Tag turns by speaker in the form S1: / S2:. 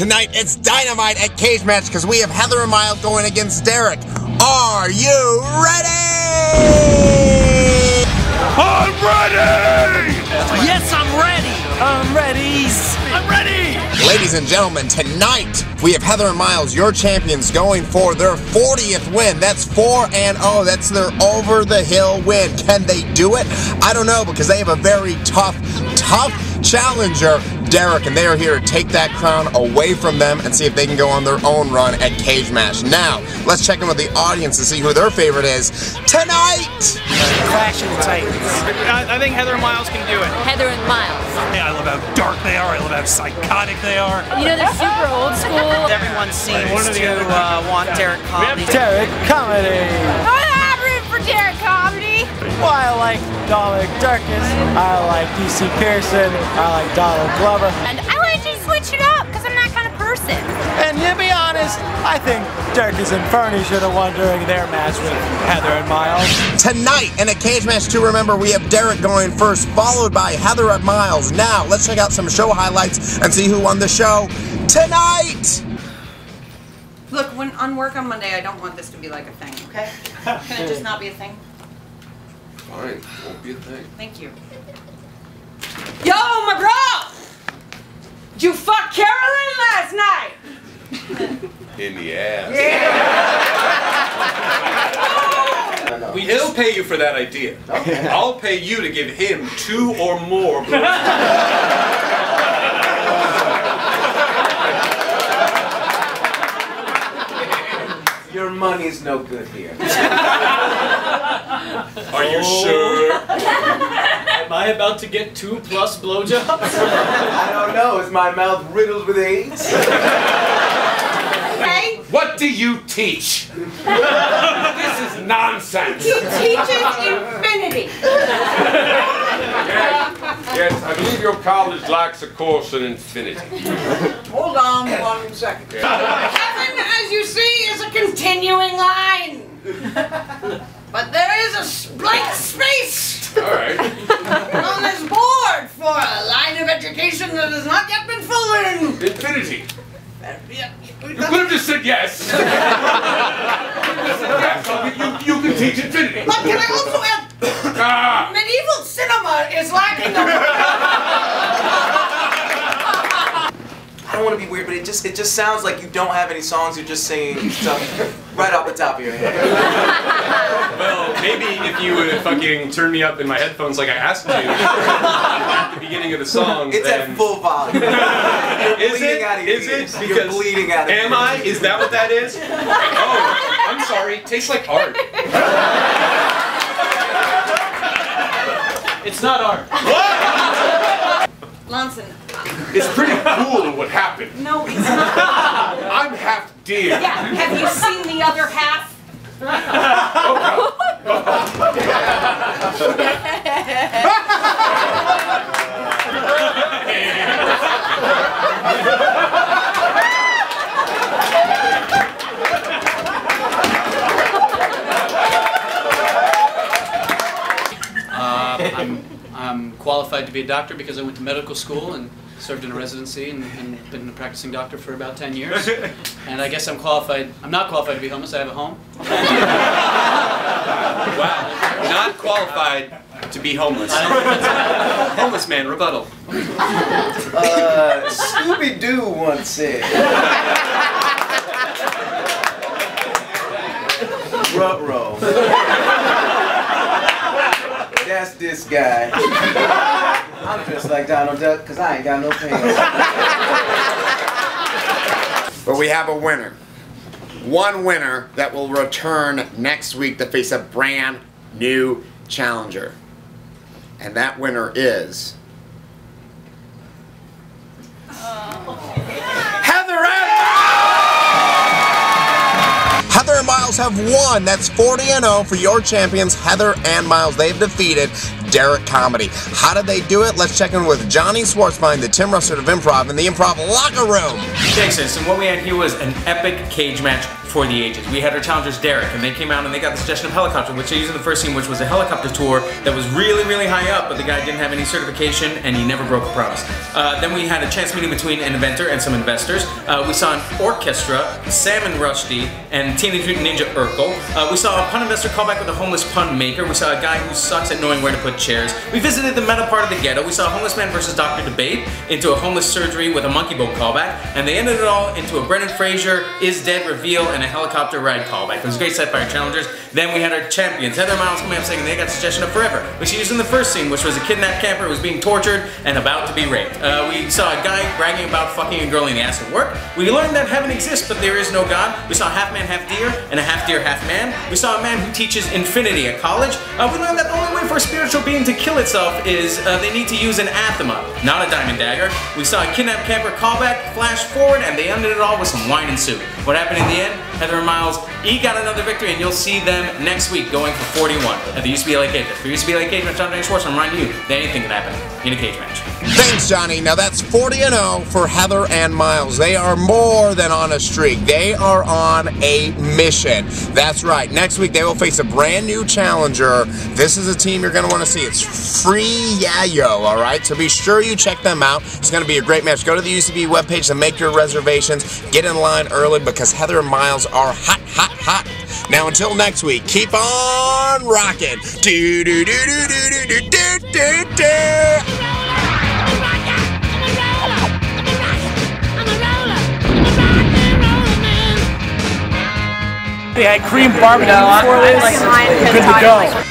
S1: Tonight, it's dynamite at Cagematch because we have Heather and Miles going against Derrick. Are you ready?
S2: I'm ready!
S3: Yes, I'm ready! I'm ready! I'm ready!
S1: Ladies and gentlemen, tonight we have Heather and Miles, your champions, going for their 40th win. That's 4-0. That's their over-the-hill win. Can they do it? I don't know, because they have a very tough challenger, Derrick, and they are here to take that crown away from them and see if they can go on their own run at Cagematch. Now, let's check in with the audience to see who their favorite is tonight!
S3: Clash of the Titans.
S4: I think Heather and Miles can do it.
S5: Heather and Miles.
S2: Hey, I love how dark they are, I love how psychotic they are.
S5: You know, they're super old school.
S3: Everyone seems to want Derrick comedy.
S6: Derrick comedy.
S5: I'm rooting for Derrick comedy.
S6: Well, I like Dominic Durkis, I like DC Pearson, I like Donald Glover.
S5: And I like to switch it up because I'm that kind of person.
S6: And to be honest, I think Durkis and Fernie should have won during their match with Heather and Miles.
S1: Tonight in a Cagematch 2, remember, we have Derrick going first, followed by Heather and Miles. Now, let's check out some show highlights and see who won the show tonight!
S7: Look, when on work on Monday, I don't want this to be like a thing, okay? Can it just not be a thing?
S2: Fine, won't be a thing.
S7: Thank you. Yo, my bro! Did you fuck Carolyn last night?
S2: In the ass.
S7: Yeah!
S8: He'll pay you for that idea. Okay. I'll pay you to give him 2 or more.
S9: Your money's no good here.
S8: Are you sure?
S3: Am I about to get 2+ blowjobs?
S9: I don't know. Is my mouth riddled with AIDS?
S7: Hey,
S2: What do you teach? This is nonsense.
S7: he teaches infinity.
S2: Yes, I believe your college lacks a course in infinity.
S7: Hold on 1 second. Heaven, as you see, is a continuing line. But there is a blank space
S2: Alright.
S7: on this board for a line of education that has not yet been filled in.
S2: Infinity.
S7: Yeah,
S2: You could have just said yes. Yes, you can teach infinity.
S7: but can I also add, medieval cinema is lacking a
S9: I don't want to be weird, but it just sounds like you don't have any songs. You're just singing stuff right off the top of your head.
S8: Well, maybe if you would fucking turn me up in my headphones like I asked you at the beginning of the song.
S9: It's
S8: then...
S9: at full volume.
S8: Is
S9: bleeding
S8: it?
S9: out of your
S8: Is
S9: ears.
S8: it?
S9: You're
S8: Because
S9: bleeding out of your
S8: am I?
S9: ears.
S8: Is that what that is? Oh, I'm sorry. Tastes like art.
S3: It's not art.
S7: Lonson.
S2: It's pretty cool what happened.
S7: No, it's not.
S2: I'm half deer.
S7: Yeah, have you seen the other half?
S3: I'm qualified to be a doctor because I went to medical school and served in a residency and been a practicing doctor for about 10 years. And I guess I'm qualified. I'm not qualified to be homeless. I have a home.
S8: Wow. Not qualified to be homeless. Homeless man, rebuttal.
S9: Scooby-Doo once said. Ruh-roh. That's this guy. I'm dressed like Donald Duck because I ain't got no pants.
S1: But we have a winner. One winner that will return next week to face a brand new challenger. And that winner is... Heather and Miles! Heather and Miles have won. That's 40-0 for your champions, Heather and Miles. They've defeated Derrick Comedy. How did they do it? Let's check in with Jonny Svarzbein, the Tim Russert of Improv, in the Improv locker room.
S10: Texas, and what we had here was an epic cage match for the ages. We had our challengers Derrick, and they came out and they got the suggestion of helicopter, which they used in the first scene, which was a helicopter tour that was really, really high up, but the guy didn't have any certification and he never broke a promise. Then we had a chance meeting between an inventor and some investors. We saw an orchestra, Sam and Rusty, and Teenage Mutant Ninja Urkel. We saw a pun investor call back with a homeless pun maker. We saw a guy who sucks at knowing where to put chairs. We visited the metal part of the ghetto. We saw a homeless man versus doctor debate into a homeless surgery with a monkey boat callback, and they ended it all into a Brendan Fraser is dead reveal and a helicopter ride callback. It was a great set by our challengers. Then we had our champions, Heather Miles coming up saying they got the suggestion of Forever, which she used in the first scene, which was a kidnapped camper who was being tortured and about to be raped. We saw a guy bragging about fucking a girl in the ass at work. We learned that heaven exists, but there is no God. We saw half man, half deer, and a half deer, half man. We saw a man who teaches infinity at college. We learned that the only way for a spiritual being to kill itself is they need to use an anathema, not a diamond dagger. We saw a kidnapped camper callback, flash forward, and they ended it all with some wine and soup. What happened in the end? Heather and Miles got another victory, and you'll see them next week going for 41 at the UCB Cagematch. For UCB Cagematch, I'm Jonny Schwartz, I'm reminding you that anything can happen in a cage match.
S1: Thanks, Johnny. Now that's 40-0 for Heather and Miles. They are more than on a streak. They are on a mission. That's right. Next week they will face a brand new challenger. This is a team you're going to want to see. It's Free Yayo, all right? So be sure you check them out. It's going to be a great match. Go to the UCB webpage and make your reservations. Get in line early because Heather and Miles are hot, hot, hot. Now until next week, keep on rocking. Do do do do do do do do do.
S6: They had cream barbecue before this. Good to go.